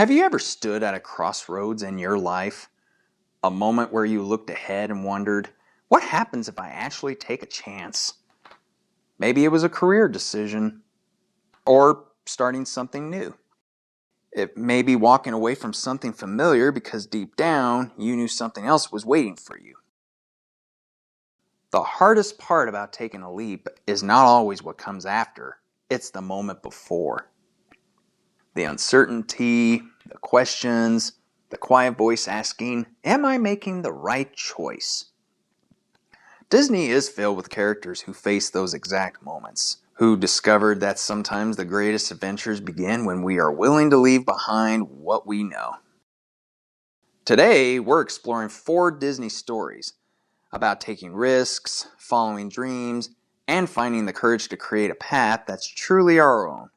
Have you ever stood at a crossroads in your life? A moment where you looked ahead and wondered, what happens if I actually take a chance? Maybe it was a career decision, or starting something new. It may be walking away from something familiar because deep down you knew something else was waiting for you. The hardest part about taking a leap is not always what comes after, it's the moment before. The uncertainty, the questions, the quiet voice asking, am I making the right choice? Disney is filled with characters who face those exact moments, who discovered that sometimes the greatest adventures begin when we are willing to leave behind what we know. Today, we're exploring 4 Disney stories about taking risks, following dreams, and finding the courage to create a path that's truly our own.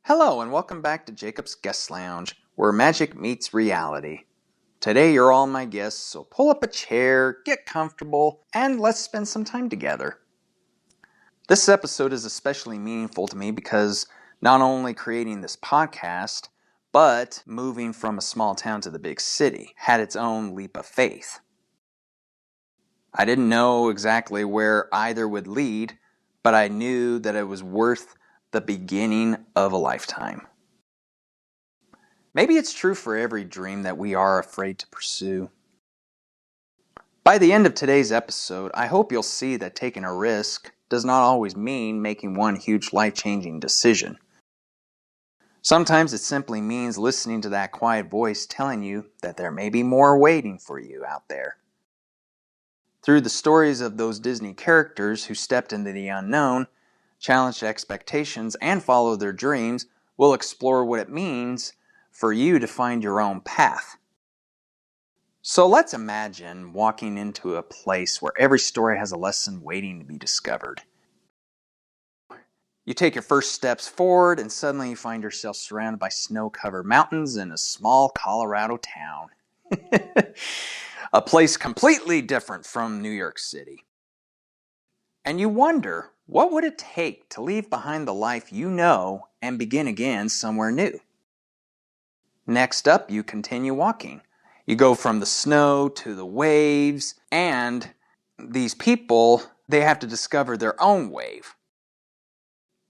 Hello, and welcome back to Jacob's Guest Lounge, where magic meets reality. Today you're all my guests, so pull up a chair, get comfortable, and let's spend some time together. This episode is especially meaningful to me because not only creating this podcast, but moving from a small town to the big city had its own leap of faith. I didn't know exactly where either would lead, but I knew that it was worth the beginning of a lifetime. Maybe it's true for every dream that we are afraid to pursue. By the end of today's episode, I hope you'll see that taking a risk does not always mean making one huge life-changing decision. Sometimes it simply means listening to that quiet voice telling you that there may be more waiting for you out there. Through the stories of those Disney characters who stepped into the unknown, challenged expectations, and followed their dreams, we'll explore what it means for you to find your own path. So let's imagine walking into a place where every story has a lesson waiting to be discovered. You take your first steps forward and suddenly you find yourself surrounded by snow-covered mountains in a small Colorado town. A place completely different from New York City. And you wonder, what would it take to leave behind the life you know and begin again somewhere new? Next up, you continue walking. You go from the snow to the waves, and these people, they have to discover their own wave.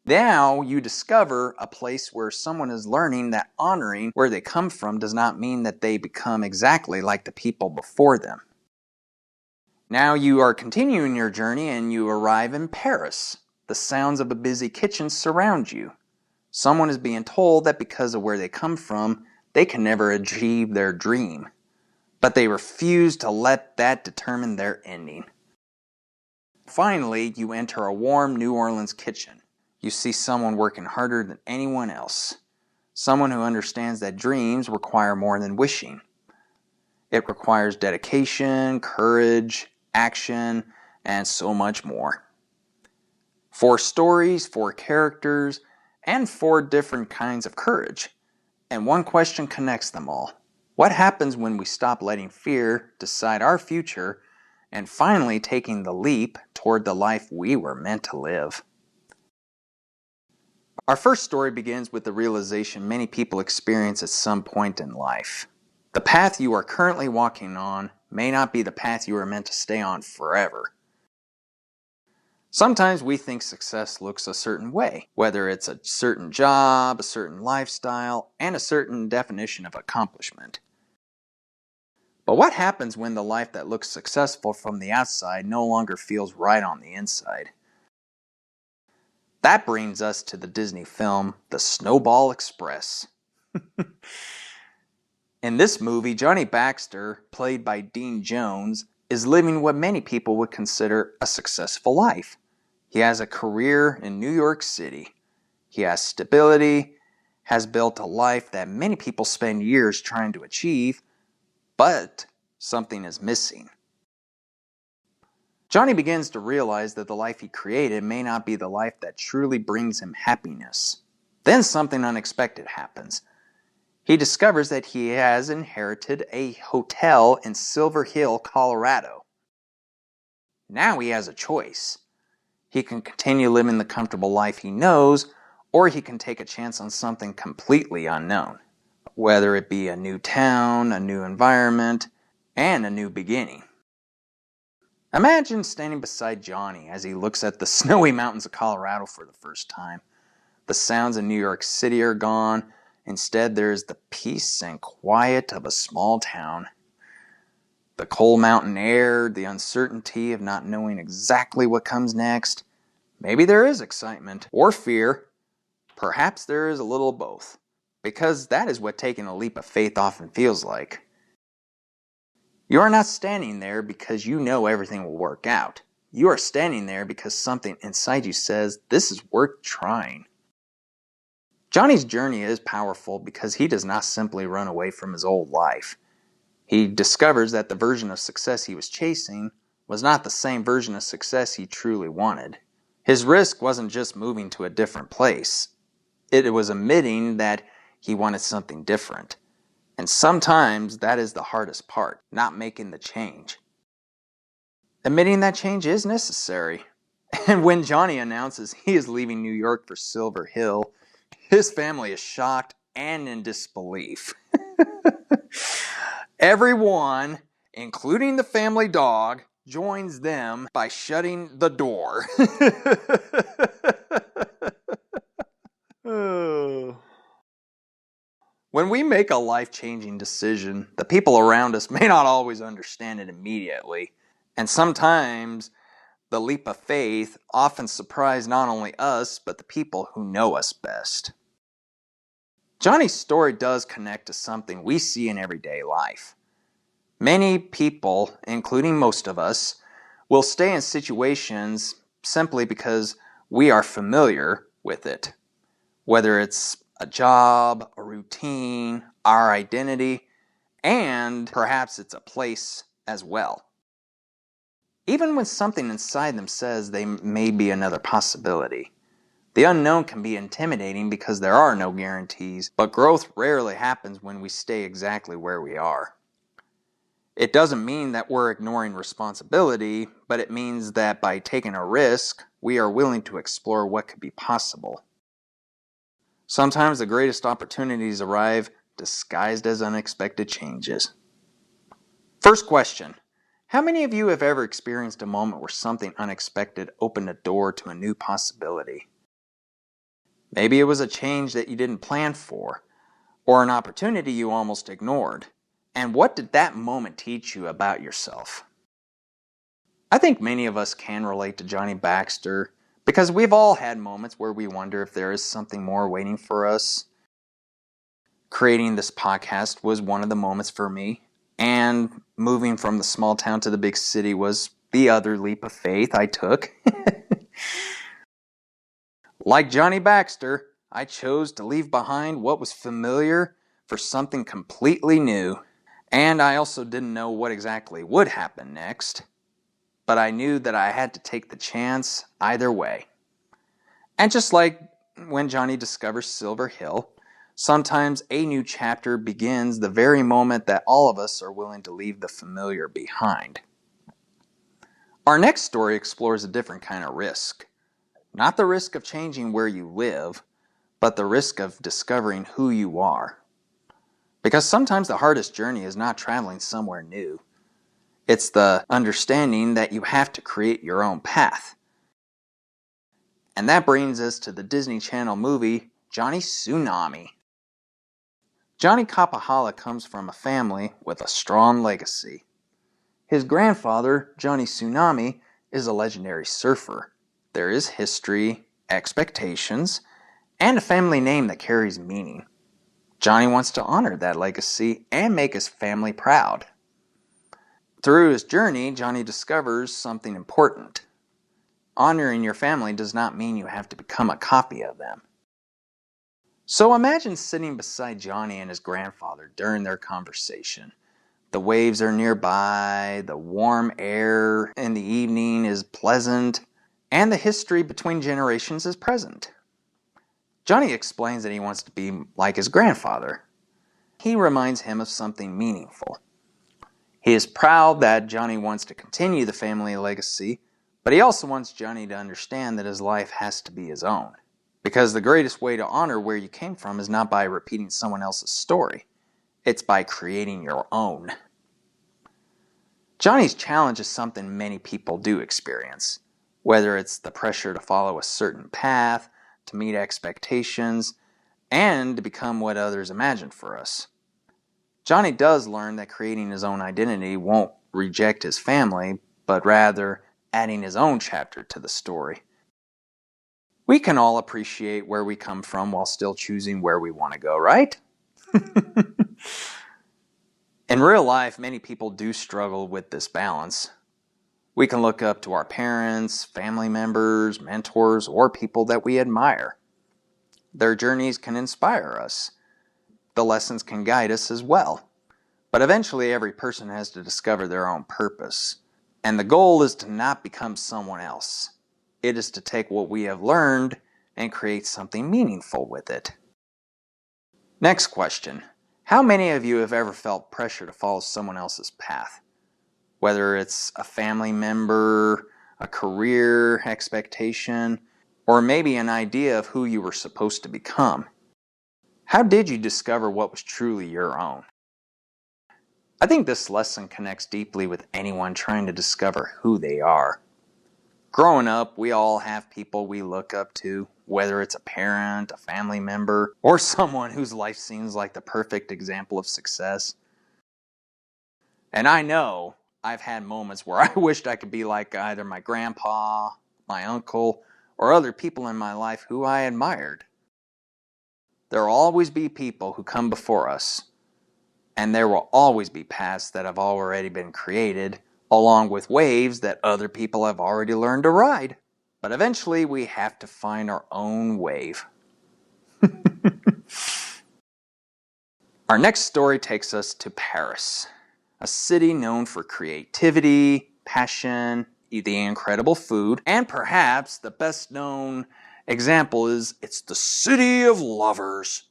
Now you discover a place where someone is learning that honoring where they come from does not mean that they become exactly like the people before them. Now you are continuing your journey and you arrive in Paris. The sounds of a busy kitchen surround you. Someone is being told that because of where they come from, they can never achieve their dream. But they refuse to let that determine their ending. Finally, you enter a warm New Orleans kitchen. You see someone working harder than anyone else. Someone who understands that dreams require more than wishing. It requires dedication, courage, action, and so much more. 4 stories, 4 characters, and 4 different kinds of courage. And one question connects them all. What happens when we stop letting fear decide our future and finally taking the leap toward the life we were meant to live? Our first story begins with the realization many people experience at some point in life. The path you are currently walking on may not be the path you are meant to stay on forever. Sometimes we think success looks a certain way, whether it's a certain job, a certain lifestyle, and a certain definition of accomplishment. But what happens when the life that looks successful from the outside no longer feels right on the inside? That brings us to the Disney film, The Snowball Express. In this movie, Johnny Baxter, played by Dean Jones, is living what many people would consider a successful life. He has a career in New York City. He has stability, has built a life that many people spend years trying to achieve, but something is missing. Johnny begins to realize that the life he created may not be the life that truly brings him happiness. Then something unexpected happens. He discovers that he has inherited a hotel in Silver Hill, Colorado. Now he has a choice. He can continue living the comfortable life he knows, or he can take a chance on something completely unknown. whether it be a new town, a new environment, and a new beginning. Imagine standing beside Johnny as he looks at the snowy mountains of Colorado for the first time. The sounds of New York City are gone. Instead, there is the peace and quiet of a small town. The cold mountain air, the uncertainty of not knowing exactly what comes next. Maybe there is excitement or fear. Perhaps there is a little of both. Because that is what taking a leap of faith often feels like. You are not standing there because you know everything will work out. You are standing there because something inside you says, this is worth trying. Johnny's journey is powerful because he does not simply run away from his old life. He discovers that the version of success he was chasing was not the same version of success he truly wanted. His risk wasn't just moving to a different place. It was admitting that he wanted something different. And sometimes that is the hardest part, not making the change. Admitting that change is necessary. And when Johnny announces he is leaving New York for Silver Hill, his family is shocked and in disbelief. Everyone, including the family dog, joins them by shutting the door. Oh. When we make a life-changing decision, the people around us may not always understand it immediately. And sometimes the leap of faith often surprises not only us, but the people who know us best. Johnny's story does connect to something we see in everyday life. Many people, including most of us, will stay in situations simply because we are familiar with it. Whether it's a job, a routine, our identity, and perhaps it's a place as well. Even when something inside them says there may be another possibility. The unknown can be intimidating because there are no guarantees, but growth rarely happens when we stay exactly where we are. It doesn't mean that we're ignoring responsibility, but it means that by taking a risk, we are willing to explore what could be possible. Sometimes the greatest opportunities arrive disguised as unexpected changes. First question. How many of you have ever experienced a moment where something unexpected opened a door to a new possibility? Maybe it was a change that you didn't plan for, or an opportunity you almost ignored. And what did that moment teach you about yourself? I think many of us can relate to Johnny Baxter because we've all had moments where we wonder if there is something more waiting for us. Creating this podcast was one of the moments for me, and moving from the small town to the big city was the other leap of faith I took. Like Johnny Baxter, I chose to leave behind what was familiar for something completely new. And I also didn't know what exactly would happen next, but I knew that I had to take the chance either way. And just like when Johnny discovers Silver Hill, sometimes a new chapter begins the very moment that all of us are willing to leave the familiar behind. Our next story explores a different kind of risk. Not the risk of changing where you live, but the risk of discovering who you are. Because sometimes the hardest journey is not traveling somewhere new. It's the understanding that you have to create your own path. And that brings us to the Disney Channel movie, Johnny Tsunami. Johnny Kapahala comes from a family with a strong legacy. His grandfather, Johnny Tsunami, is a legendary surfer. There is history, expectations, and a family name that carries meaning. Johnny wants to honor that legacy and make his family proud. Through his journey, Johnny discovers something important. Honoring your family does not mean you have to become a copy of them. So imagine sitting beside Johnny and his grandfather during their conversation. The waves are nearby, the warm air in the evening is pleasant, and the history between generations is present. Johnny explains that he wants to be like his grandfather. He reminds him of something meaningful. He is proud that Johnny wants to continue the family legacy, but he also wants Johnny to understand that his life has to be his own. Because the greatest way to honor where you came from is not by repeating someone else's story. It's by creating your own. Johnny's challenge is something many people do experience, whether it's the pressure to follow a certain path, to meet expectations, and to become what others imagine for us. Johnny does learn that creating his own identity won't reject his family, but rather adding his own chapter to the story. We can all appreciate where we come from while still choosing where we want to go, right? In real life, many people do struggle with this balance. We can look up to our parents, family members, mentors, or people that we admire. Their journeys can inspire us. The lessons can guide us as well. But eventually, every person has to discover their own purpose. And the goal is to not become someone else. It is to take what we have learned and create something meaningful with it. Next question. How many of you have ever felt pressure to follow someone else's path? Whether it's a family member, a career expectation, or maybe an idea of who you were supposed to become. How did you discover what was truly your own? I think this lesson connects deeply with anyone trying to discover who they are. Growing up, we all have people we look up to, whether it's a parent, a family member, or someone whose life seems like the perfect example of success. And I know I've had moments where I wished I could be like either my grandpa, my uncle, or other people in my life who I admired. There will always be people who come before us, and there will always be paths that have already been created, along with waves that other people have already learned to ride. But eventually we have to find our own wave. Our next story takes us to Paris, a city known for creativity, passion, the incredible food, and perhaps the best known example is it's the city of lovers.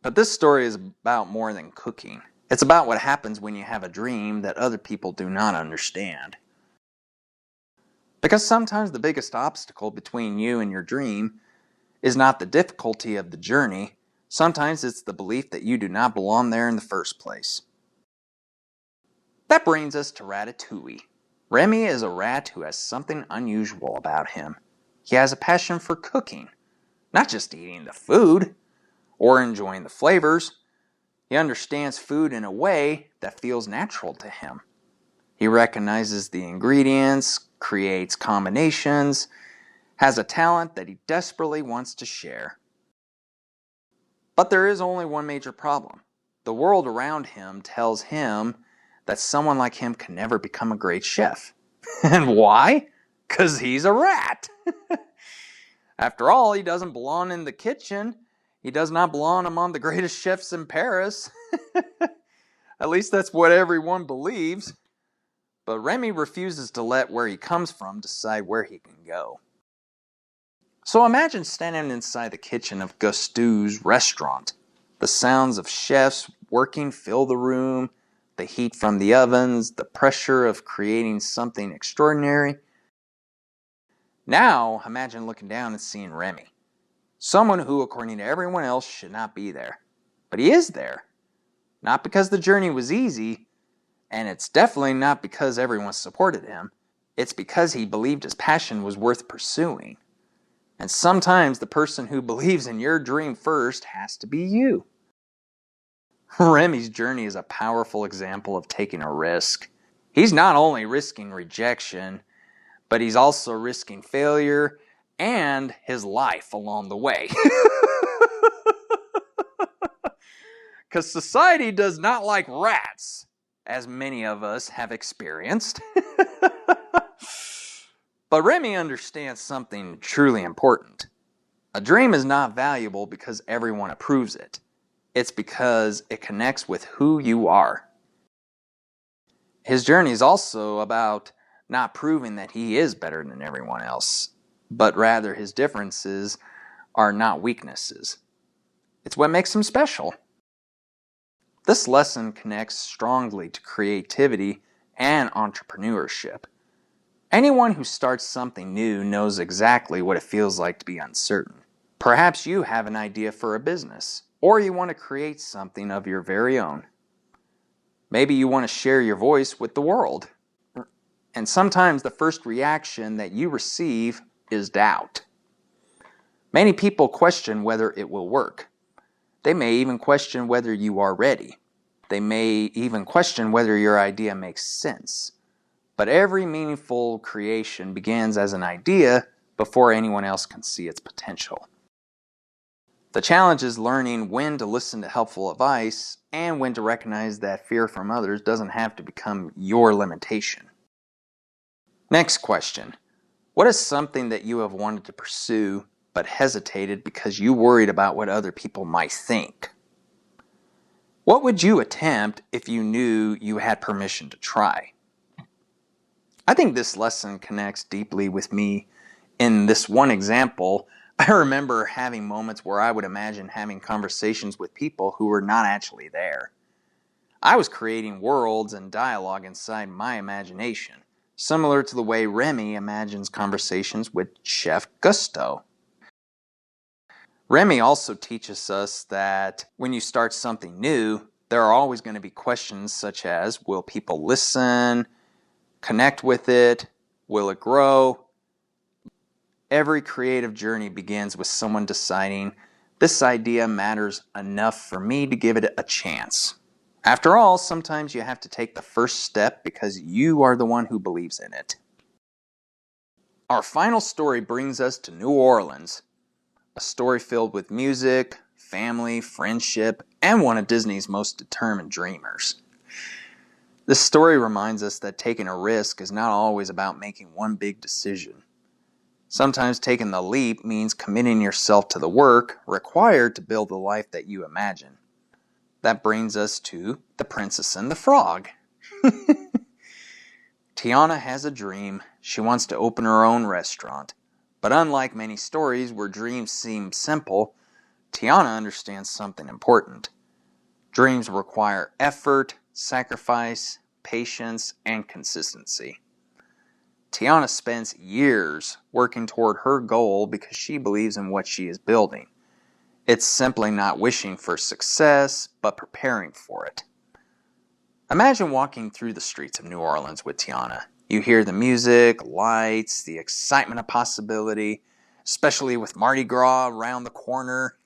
But this story is about more than cooking. It's about what happens when you have a dream that other people do not understand. Because sometimes the biggest obstacle between you and your dream is not the difficulty of the journey. Sometimes it's the belief that you do not belong there in the first place. That brings us to Ratatouille. Remy is a rat who has something unusual about him. He has a passion for cooking, not just eating the food or enjoying the flavors. He understands food in a way that feels natural to him. He recognizes the ingredients, creates combinations, has a talent that he desperately wants to share. But there is only one major problem. The world around him tells him that someone like him can never become a great chef. And why? Because he's a rat. After all, he doesn't belong in the kitchen. He does not belong among the greatest chefs in Paris. At least that's what everyone believes. But Remy refuses to let where he comes from decide where he can go. So imagine standing inside the kitchen of Gusteau's restaurant. The sounds of chefs working fill the room, the heat from the ovens, the pressure of creating something extraordinary. Now, imagine looking down and seeing Remy. Someone who, according to everyone else, should not be there. But he is there. Not because the journey was easy, and it's definitely not because everyone supported him. It's because he believed his passion was worth pursuing. And sometimes the person who believes in your dream first has to be you. Remy's journey is a powerful example of taking a risk. He's not only risking rejection, but he's also risking failure and his life along the way. Because society does not like rats, as many of us have experienced. But Remy understands something truly important. A dream is not valuable because everyone approves it. It's because it connects with who you are. His journey is also about not proving that he is better than everyone else, but rather his differences are not weaknesses. It's what makes him special. This lesson connects strongly to creativity and entrepreneurship. Anyone who starts something new knows exactly what it feels like to be uncertain. Perhaps you have an idea for a business. or you want to create something of your very own. Maybe you want to share your voice with the world. And sometimes the first reaction that you receive is doubt. Many people question whether it will work. They may even question whether you are ready. They may even question whether your idea makes sense. But every meaningful creation begins as an idea before anyone else can see its potential. The challenge is learning when to listen to helpful advice and when to recognize that fear from others doesn't have to become your limitation. Next question. What is something that you have wanted to pursue but hesitated because you worried about what other people might think? What would you attempt if you knew you had permission to try? I think this lesson connects deeply with me. In this one example, I remember having moments where I would imagine having conversations with people who were not actually there. I was creating worlds and dialogue inside my imagination, similar to the way Remy imagines conversations with Chef Gusteau. Remy also teaches us that when you start something new, there are always going to be questions such as, will people listen, connect with it, will it grow? Every creative journey begins with someone deciding, this idea matters enough for me to give it a chance. After all, sometimes you have to take the first step because you are the one who believes in it. Our final story brings us to New Orleans, a story filled with music, family, friendship, and one of Disney's most determined dreamers. This story reminds us that taking a risk is not always about making one big decision. Sometimes taking the leap means committing yourself to the work required to build the life that you imagine. That brings us to The Princess and the Frog. Tiana has a dream. She wants to open her own restaurant. But unlike many stories where dreams seem simple, Tiana understands something important. Dreams require effort, sacrifice, patience, and consistency. Tiana spends years working toward her goal because she believes in what she is building. It's simply not wishing for success, but preparing for it. Imagine walking through the streets of New Orleans with Tiana. You hear the music, lights, the excitement of possibility, especially with Mardi Gras around the corner.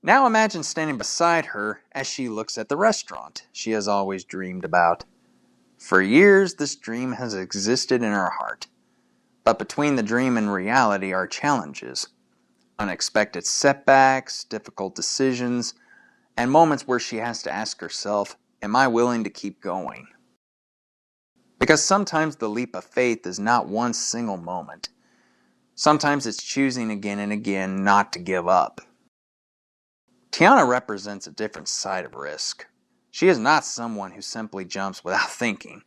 Now imagine standing beside her as she looks at the restaurant she has always dreamed about. For years, this dream has existed in her heart. But between the dream and reality are challenges, unexpected setbacks, difficult decisions, and moments where she has to ask herself, am I willing to keep going? Because sometimes the leap of faith is not one single moment. Sometimes it's choosing again and again not to give up. Tiana represents a different side of risk. She is not someone who simply jumps without thinking.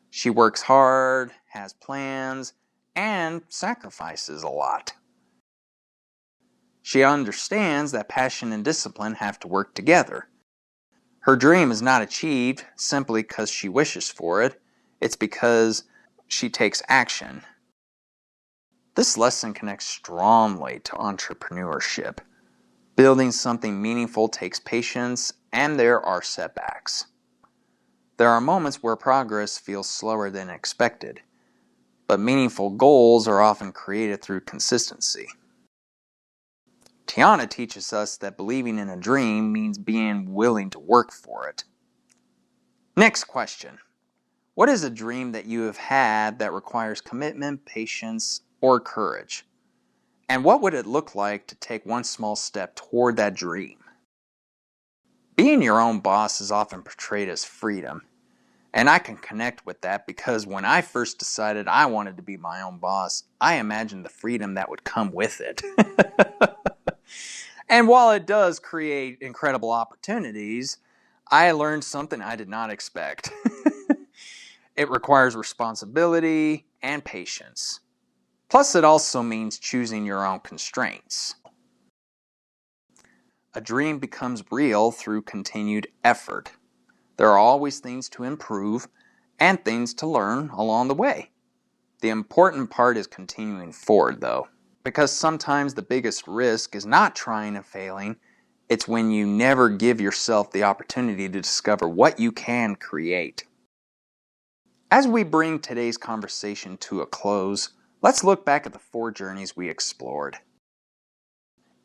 She works hard, has plans, and sacrifices a lot. She understands that passion and discipline have to work together. Her dream is not achieved simply because she wishes for it. It's because she takes action. This lesson connects strongly to entrepreneurship. Building something meaningful takes patience, and there are setbacks. There are moments where progress feels slower than expected, but meaningful goals are often created through consistency. Tiana teaches us that believing in a dream means being willing to work for it. Next question. What is a dream that you have had that requires commitment, patience, or courage? And what would it look like to take one small step toward that dream? Being your own boss is often portrayed as freedom. And I can connect with that because when I first decided I wanted to be my own boss, I imagined the freedom that would come with it. And while it does create incredible opportunities, I learned something I did not expect. It requires responsibility and patience. Plus, it also means choosing your own constraints. A dream becomes real through continued effort. There are always things to improve and things to learn along the way. The important part is continuing forward, though. Because sometimes the biggest risk is not trying and failing, it's when you never give yourself the opportunity to discover what you can create. As we bring today's conversation to a close, let's look back at the 4 journeys we explored.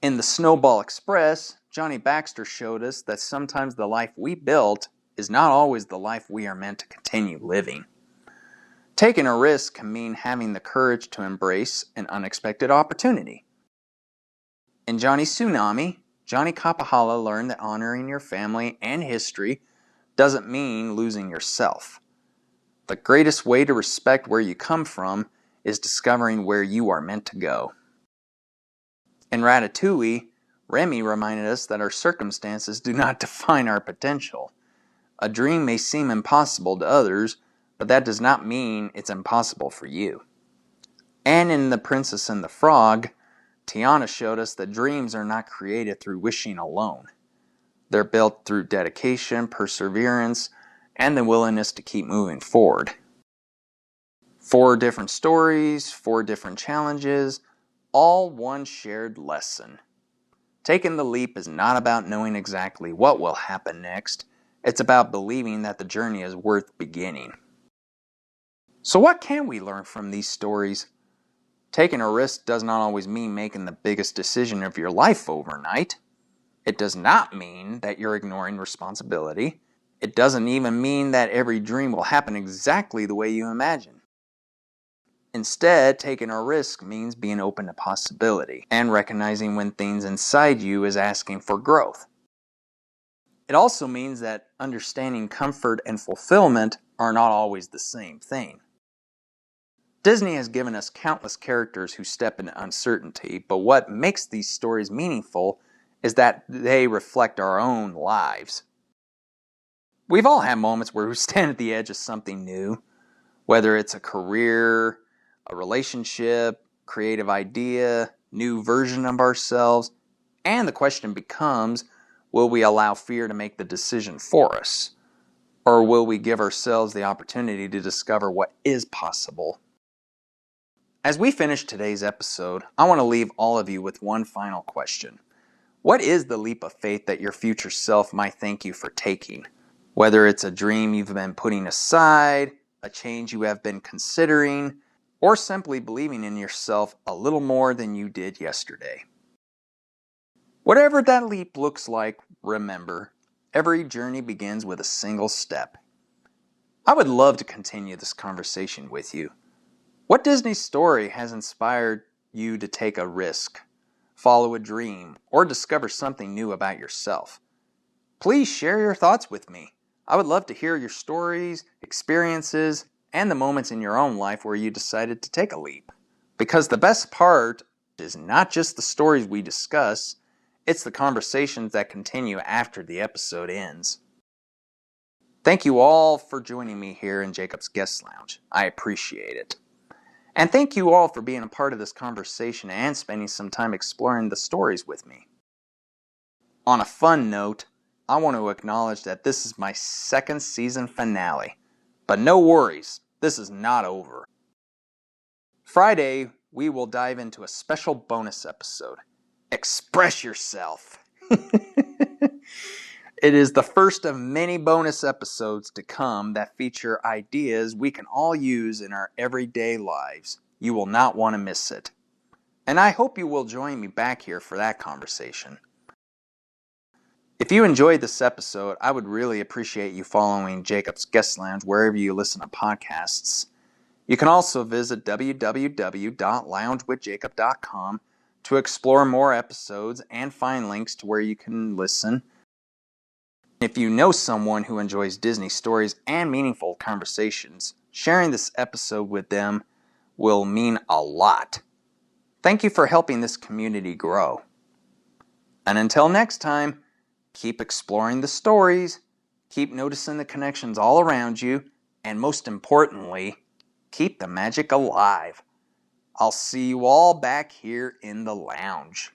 In the Snowball Express, Johnny Baxter showed us that sometimes the life we built is not always the life we are meant to continue living. Taking a risk can mean having the courage to embrace an unexpected opportunity. In Johnny's Tsunami, Johnny Kapahala learned that honoring your family and history doesn't mean losing yourself. The greatest way to respect where you come from is discovering where you are meant to go. In Ratatouille, Remy reminded us that our circumstances do not define our potential. A dream may seem impossible to others, but that does not mean it's impossible for you. And in The Princess and the Frog, Tiana showed us that dreams are not created through wishing alone. They're built through dedication, perseverance, and the willingness to keep moving forward. 4 different stories, 4 different challenges, all one shared lesson. Taking the leap is not about knowing exactly what will happen next. It's about believing that the journey is worth beginning. So what can we learn from these stories? Taking a risk does not always mean making the biggest decision of your life overnight. It does not mean that you're ignoring responsibility. It doesn't even mean that every dream will happen exactly the way you imagine. Instead, taking a risk means being open to possibility and recognizing when things inside you is asking for growth. It also means that understanding comfort and fulfillment are not always the same thing. Disney has given us countless characters who step into uncertainty, but what makes these stories meaningful is that they reflect our own lives. We've all had moments where we stand at the edge of something new, whether it's a career, a relationship, creative idea, new version of ourselves, and the question becomes, will we allow fear to make the decision for us? Or will we give ourselves the opportunity to discover what is possible? As we finish today's episode, I want to leave all of you with one final question. What is the leap of faith that your future self might thank you for taking? Whether it's a dream you've been putting aside, a change you have been considering, or simply believing in yourself a little more than you did yesterday. Whatever that leap looks like, remember, every journey begins with a single step. I would love to continue this conversation with you. What Disney story has inspired you to take a risk, follow a dream, or discover something new about yourself? Please share your thoughts with me. I would love to hear your stories, experiences, and the moments in your own life where you decided to take a leap. Because the best part is not just the stories we discuss, it's the conversations that continue after the episode ends. Thank you all for joining me here in Jacob's Guest Lounge. I appreciate it. And thank you all for being a part of this conversation and spending some time exploring the stories with me. On a fun note, I want to acknowledge that this is my 2nd season finale. But no worries, this is not over. Friday, we will dive into a special bonus episode. Express yourself! It is the first of many bonus episodes to come that feature ideas we can all use in our everyday lives. You will not want to miss it. And I hope you will join me back here for that conversation. If you enjoyed this episode, I would really appreciate you following Jacob's Guest Lounge wherever you listen to podcasts. You can also visit www.loungewithjacob.com to explore more episodes and find links to where you can listen. If you know someone who enjoys Disney stories and meaningful conversations, sharing this episode with them will mean a lot. Thank you for helping this community grow. And until next time, keep exploring the stories, keep noticing the connections all around you, and most importantly, keep the magic alive. I'll see you all back here in the lounge.